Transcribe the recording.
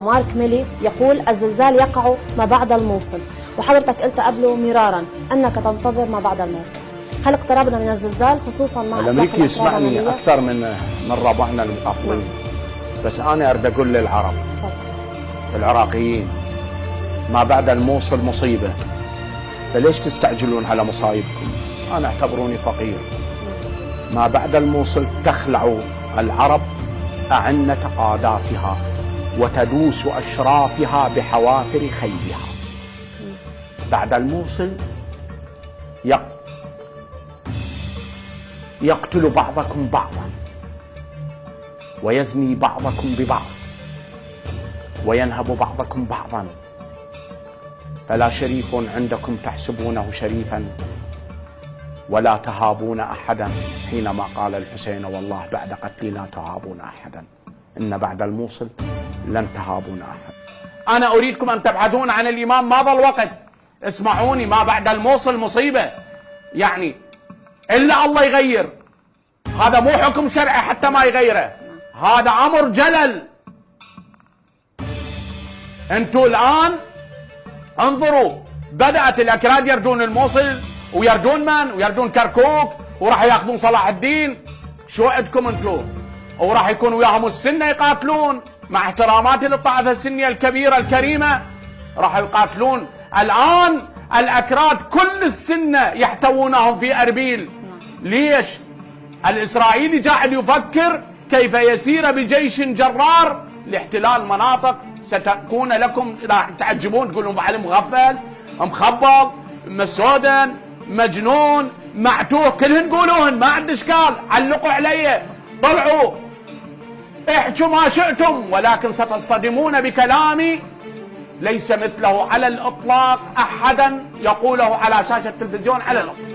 مارك ميلي يقول الزلزال يقع ما بعد الموصل، وحضرتك قلت قبله مرارا أنك تنتظر ما بعد الموصل. هل اقتربنا من الزلزال خصوصا مع الأمريكي يسمعني أكثر من ربعنا المقاتلين، بس أنا أريد أقول للعرب العراقيين ما بعد الموصل مصيبة، فليش تستعجلون على مصايبكم؟ أنا اعتبروني فقير. ما بعد الموصل تخلع العرب أعنة قاداتها وتدوس أشرافها بحوافر خيلها. بعد الموصل يقتل بعضكم بعضا ويزني بعضكم ببعض وينهب بعضكم بعضا، فلا شريف عندكم تحسبونه شريفا ولا تهابون أحدا، حينما قال الحسين والله بعد قتلي لا تهابون أحدا، إن بعد الموصل لن تهابون أحد. أنا أريدكم أن تبحثون عن الإمام، ما ضل وقت. اسمعوني، ما بعد الموصل مصيبة، يعني إلا الله يغير. هذا مو حكم شرعي حتى ما يغيره، هذا أمر جلل. أنتوا الآن انظروا، بدأت الأكراد يردون الموصل ويردون من؟ ويردون كركوك، وراح ياخذون صلاح الدين. شو عندكم انتوا؟ وراح يكون وياهم السنة يقاتلون، مع احتراماتي للطائفة السنية الكبيرة الكريمة، راح يقاتلون. الآن الأكراد كل السنة يحتوونهم في أربيل. ليش؟ الإسرائيلي قاعد يفكر كيف يسير بجيش جرار لاحتلال مناطق ستكون لكم، راح تعجبون تقولون علي مغفل، مخبط، مسودن، مجنون، معتوه، كلهن قولوهن، ما عندي اشكال، علقوا علي، طلعوا احجوا ما شئتم، ولكن ستصطدمون بكلامي ليس مثله على الإطلاق أحدا يقوله على شاشة التلفزيون على الإطلاق.